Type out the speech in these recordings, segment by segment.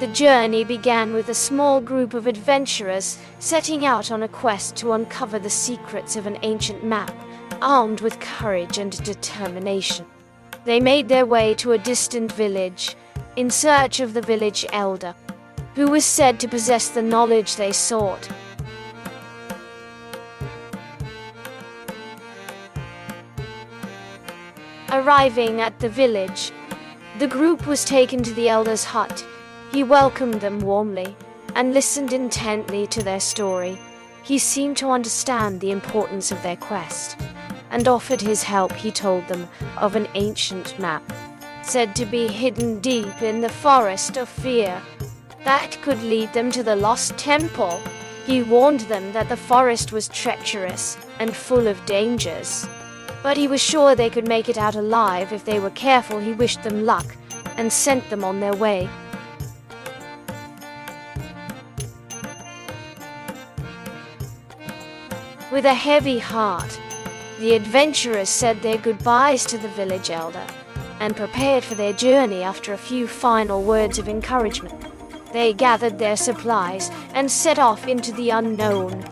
The journey began with a small group of adventurers setting out on a quest to uncover the secrets of an ancient map, armed with courage and determination. They made their way to a distant village, in search of the village elder, who was said to possess the knowledge they sought. Arriving at the village, the group was taken to the elder's hut. He welcomed them warmly and listened intently to their story. He seemed to understand the importance of their quest and offered his help. He told them of an ancient map, said to be hidden deep in the forest of fear, that could lead them to the lost temple. He warned them that the forest was treacherous and full of dangers, but he was sure they could make it out alive if they were careful. He wished them luck and sent them on their way. With a heavy heart, the adventurers said their goodbyes to the village elder and prepared for their journey. After a few final words of encouragement, they gathered their supplies and set off into the unknown,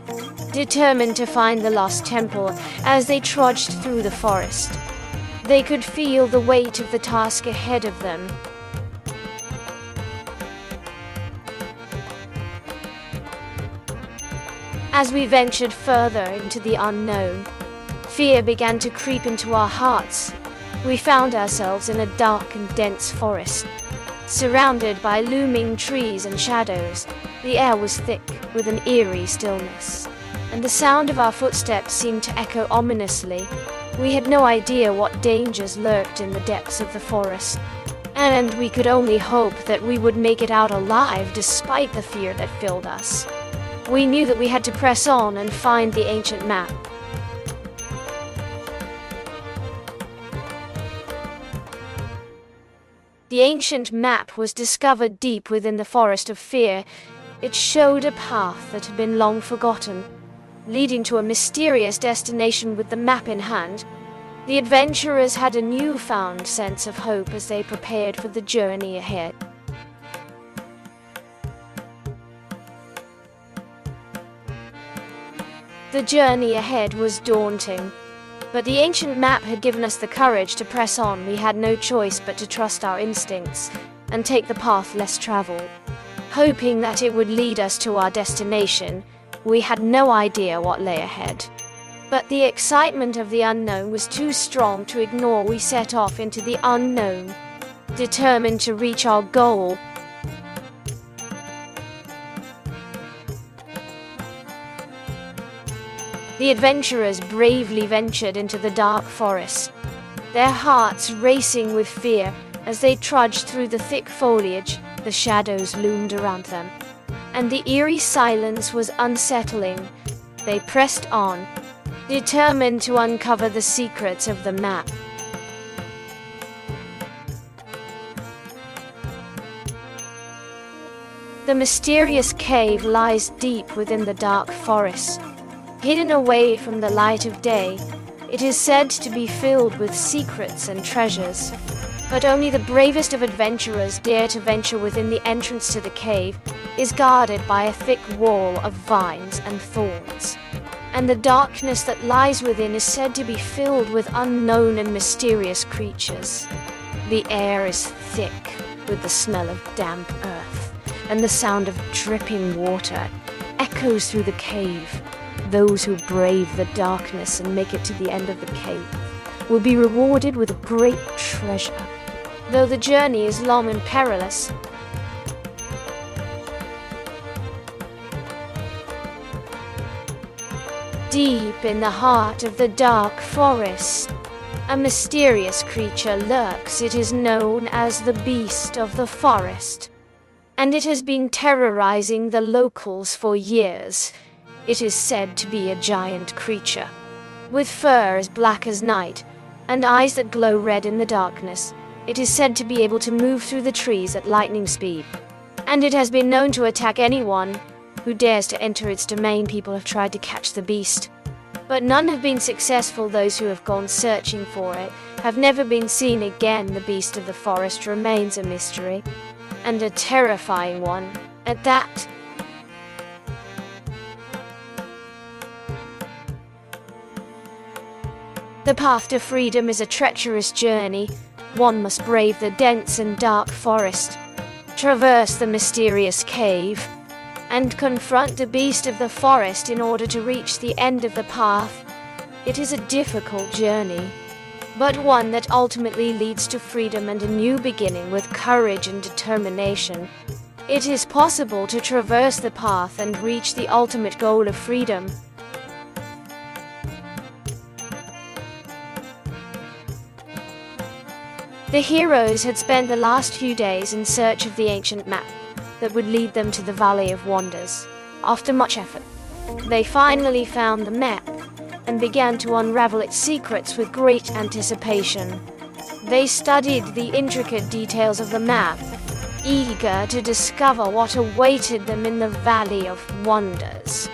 determined to find the lost temple. As they trudged through the forest, they could feel the weight of the task ahead of them. As we ventured further into the unknown, fear began to creep into our hearts. We found ourselves in a dark and dense forest, surrounded by looming trees and shadows. The air was thick with an eerie stillness, and the sound of our footsteps seemed to echo ominously. We had no idea what dangers lurked in the depths of the forest, and we could only hope that we would make it out alive despite the fear that filled us. We knew that we had to press on and find the ancient map. The ancient map was discovered deep within the forest of fear. It showed a path that had been long forgotten, leading to a mysterious destination. With the map in hand, the adventurers had a newfound sense of hope as they prepared for the journey ahead. The journey ahead was daunting, but the ancient map had given us the courage to press on. We had no choice but to trust our instincts and take the path less traveled, hoping that it would lead us to our destination. We had no idea what lay ahead, but the excitement of the unknown was too strong to ignore. We set off into the unknown, determined to reach our goal. The adventurers bravely ventured into the dark forest, their hearts racing with fear. As they trudged through the thick foliage, the shadows loomed around them, and the eerie silence was unsettling. They pressed on, determined to uncover the secrets of the map. The mysterious cave lies deep within the dark forest. Hidden away from the light of day, it is said to be filled with secrets and treasures, but only the bravest of adventurers dare to venture within. The entrance to the cave is guarded by a thick wall of vines and thorns, and the darkness that lies within is said to be filled with unknown and mysterious creatures. The air is thick with the smell of damp earth, and the sound of dripping water echoes through the cave. Those who brave the darkness and make it to the end of the cave will be rewarded with a great treasure, though the journey is long and perilous. Deep in the heart of the dark forest, a mysterious creature lurks. It is known as the Beast of the Forest, and it has been terrorizing the locals for years. It is said to be a giant creature, with fur as black as night, and eyes that glow red in the darkness. It is said to be able to move through the trees at lightning speed, and it has been known to attack anyone who dares to enter its domain. People have tried to catch the beast, but none have been successful. Those who have gone searching for it have never been seen again. The Beast of the Forest remains a mystery, and a terrifying one at that. The path to freedom is a treacherous journey. One must brave the dense and dark forest, traverse the mysterious cave, and confront the beast of the forest in order to reach the end of the path. It is a difficult journey, but one that ultimately leads to freedom and a new beginning with courage and determination. It is possible to traverse the path and reach the ultimate goal of freedom. The heroes had spent the last few days in search of the ancient map that would lead them to the Valley of Wonders. After much effort, they finally found the map and began to unravel its secrets with great anticipation. They studied the intricate details of the map, eager to discover what awaited them in the Valley of Wonders.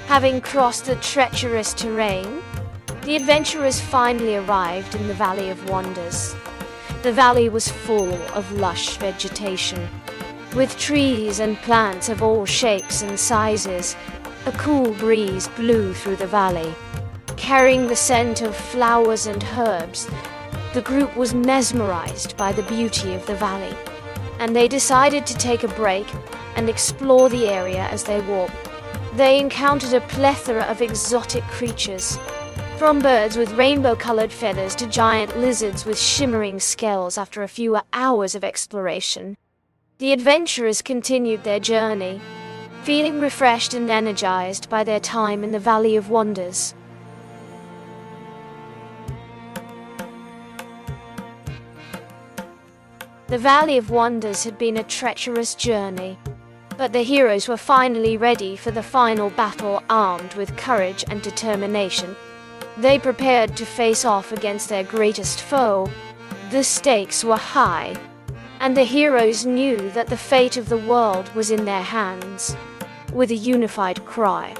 Having crossed the treacherous terrain, the adventurers finally arrived in the Valley of Wonders. The valley was full of lush vegetation, with trees and plants of all shapes and sizes. A cool breeze blew through the valley, carrying the scent of flowers and herbs. The group was mesmerized by the beauty of the valley, and they decided to take a break and explore the area as they walked. They encountered a plethora of exotic creatures, from birds with rainbow-colored feathers to giant lizards with shimmering scales. After a few hours of exploration, the adventurers continued their journey, feeling refreshed and energized by their time in the Valley of Wonders. The Valley of Wonders had been a treacherous journey, but the heroes were finally ready for the final battle. Armed with courage and determination, they prepared to face off against their greatest foe. The stakes were high, and the heroes knew that the fate of the world was in their hands. With a unified cry,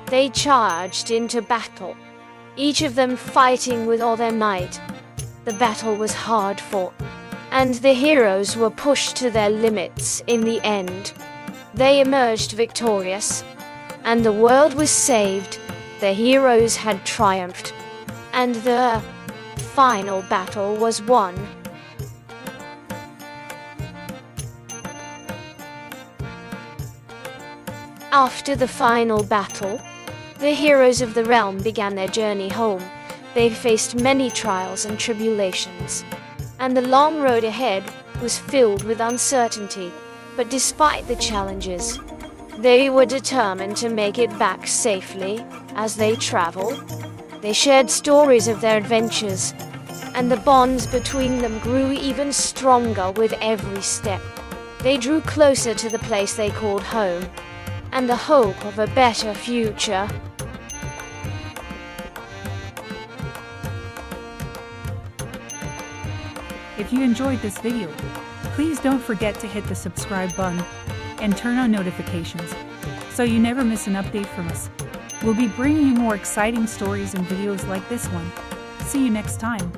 they charged into battle, each of them fighting with all their might. The battle was hard fought, and the heroes were pushed to their limits. In the end, they emerged victorious, and the world was saved. The heroes had triumphed, and the final battle was won. After the final battle, the heroes of the realm began their journey home. They faced many trials and tribulations, and the long road ahead was filled with uncertainty. But despite the challenges, they were determined to make it back safely. As they traveled, they shared stories of their adventures, and the bonds between them grew even stronger with every step. They drew closer to the place they called home, and the hope of a better future. If you enjoyed this video, please don't forget to hit the subscribe button and turn on notifications so you never miss an update from us. We'll be bringing you more exciting stories and videos like this one. See you next time.